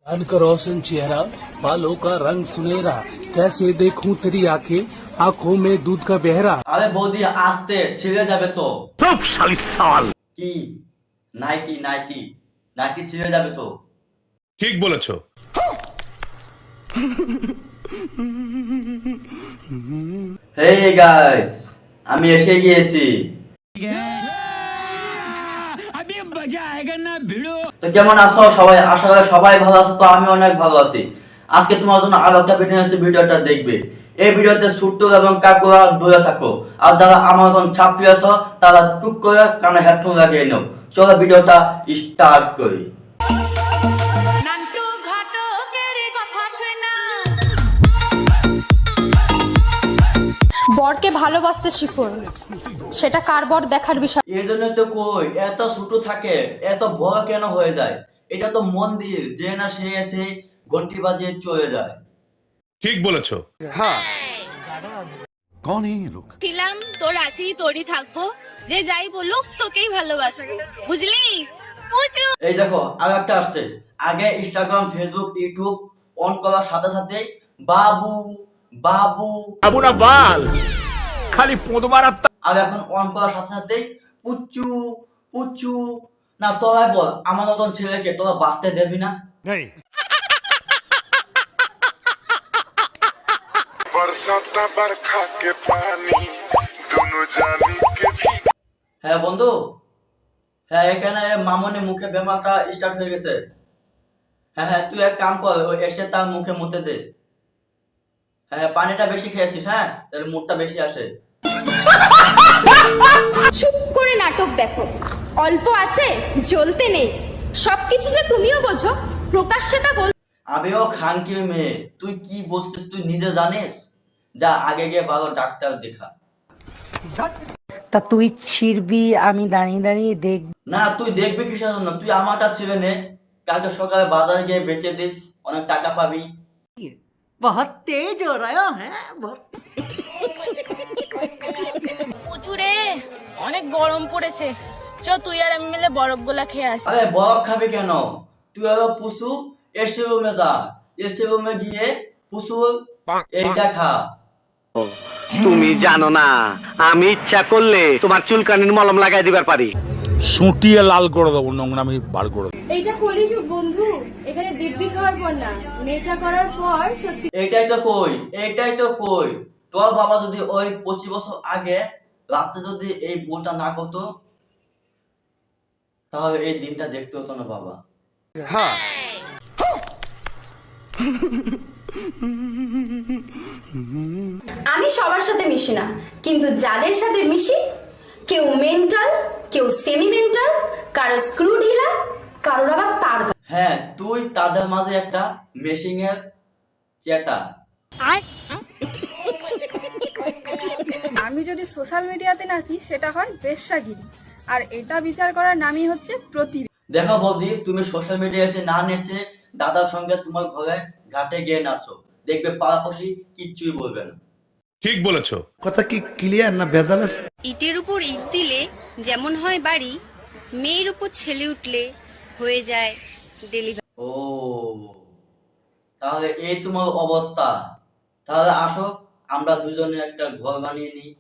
चांद का रोशन चेहरा, बालों का रंग सुनहरा, कैसे देखूं तेरी आंखें, आंखों में दूध का बहरा। আরে বৌদি আসতে ছিঁড়ে যাবে তো। চুপ শালি সাল। কি নাইটি নাইটি নাইটি ছিঁড়ে যাবে তো। ঠিক বলেছো। হেই গাইস, আমি এসে গিয়েছি। তো কেমন আছো সবাই? আশা করি সবাই ভালো আছো। তো আমি অনেক ভালো আছি। আজকে তোমার জন্য আরো একটা ভিডিও আছে, ভিডিওটা দেখবে। এই ভিডিওতে ছুট্টু এবং কাকুরা দূরে থাকো, আর যারা আমার মতন ছাপড়ি আছো তারা টুক করে কানে হেডফোন লাগিয়ে নাও। চলো ভিডিওটা স্টার্ট করি। বরকে ভালোবাসতে শিখুন, সেটা কার বর দেখার বিষয়। এই জন্য তো কই এত ছোট থাকে এত বড় কেন হয়ে যায়? এটা তো মন্দির, যে না সে এসে ঘন্টি বাজিয়ে চলে যায়। ঠিক বলেছো। कौन है ये लोग? ছিলাম তোর আছি, তোরই থাকবো, যে যাই বলুক তোকেই ভালোবাসা, বুঝলি? বুঝু। এই দেখো আর একটা আসছে। আগে ইনস্টাগ্রাম, ফেসবুক, ইউটিউব অন করার সাথে সাথে বাবু বাবু বাবু না বাল, খালি পোঁদ মারার। আর এখন অন করার সাথে সাথে পুচু পুচু। না তোরাই বল, আমার মতন ছেলেকে তোরা বাঁচতে দেবি না? नहीं। बरसाता बरखा के पानी दोनों जानी के भी। হ্যাঁ বন্ধু, হ্যাঁ এখানে মামনি মুখে বেমারটা স্টার্ট হয়ে গেছে। হ্যাঁ হ্যাঁ, তুই এক কাম কর, ওই এসে তার মুখে মুতে দে। হ্যাঁ পানিটা বেশি খেয়েছিস, হ্যাঁ তাহলে মুখটা বেশি আসে। চুপ করে নাটক দেখো, অল্প আছে জ্বলতে নেই। সবকিছু যে তুমিও বোঝো, প্রকাশ্যে তা বল। আমিও খানকি মেয়ে, তুই কি বলছিস তুই নিজে জানিস? যা আগে গিয়ে ভালো ডাক্তার দেখা। তা তুই ছিড়বি, আমি দাঁড়িয়ে দাঁড়িয়ে দেখ। না তুই দেখবি কিসের জন্য? তুই আমারটা ছেড়ে নে, কালকে সকালে বাজারে গিয়ে বেচে দিস, অনেক টাকা পাবি। বহুত তেজ হো রহা হ্যাঁ, বহুত। প্রচুরে অনেক গরম পড়েছে, চ তুই আর আমি মিলে বরফ গোলা খেয়ে আসি। আরে বরফ খাবি কেন? তুই আরো পুষু এসি রুমে যা, এসি রুমে গিয়ে পুষু এইটা খা। তুমি জানো না, আমি ইচ্ছা করলে তোমার চুলকানির মলম লাগাই দিবার পারি। সুটিয়ে লাল করে দেবো, নোংরামি বার করে দেবো। এইটা কলিযুগ বন্ধু, এখানে দিব্যি খাওয়ার পর না, নেশা করার পর সত্যি। এইটাই তো কই, এইটাই তো কই। তোর বাবা যদি ওই 25 বছর আগে রাতে যদি এই ভুলটা না করতো, তাহলে এই দিনটা দেখতে হতো না বাবা। আমি সবার সাথে মিশি না, কিন্তু যাদের সাথে মিশি, কেউ মেন্টাল, কেউ সেমি মেন্টাল, কারো স্ক্রু ঢিলা, কারোর আবার তার। হ্যাঁ তুই তাদের মাঝে একটা মেশিং এর চেটা। আমি যদি সোশ্যাল মিডিয়াতে নাচি সেটা হয় বেশ্যাগিরি, আর এটা বিচার করার নামই হচ্ছে প্রতিভা। দেখো বৌদি, তুমি সোশ্যাল মিডিয়া এসে না নেচে দাদার সঙ্গে তোমার ঘরে ঘাটে গিয়ে নাচো, দেখবে পাড়াপড়শি কিচ্ছুই বলবে না। ঠিক বলেছো। কথা কি ক্লিয়ার না ভেজাল আছে? ইটের উপর ইট দিলে যেমন হয় বাড়ি, মেয়ের উপর ছেলে উঠলে হয়ে যায় ডেলিভারি। ও তাহলে এই তোমার অবস্থা। তাহলে আসো আমরা দুজনে একটা ঘর বানিয়ে নিই।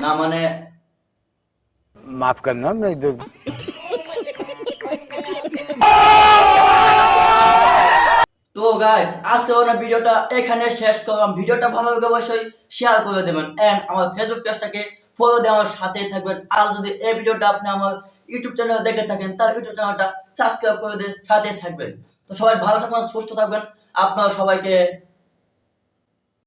না মানে माफ करना, मैं इधर। তো গাইস, আজকে আমরা ভিডিওটা এখানে শেষ করলাম। ভিডিওটা ভালো লাগে অবশ্যই শেয়ার করে দেবেন, এন্ড আমার ফেসবুক পেজটাকে ফলো দিয়ে আমার সাথেই থাকবেন। আর যদি এই ভিডিওটা আপনি আমার ইউটিউব চ্যানেলে দেখে থাকেন, তাহলে ইউটিউব চ্যানেলটা সাবস্ক্রাইব করে দিয়ে সাথেই থাকবেন। তো সবাই ভালো থাকবেন, সুস্থ থাকবেন। আপনারা সবাইকে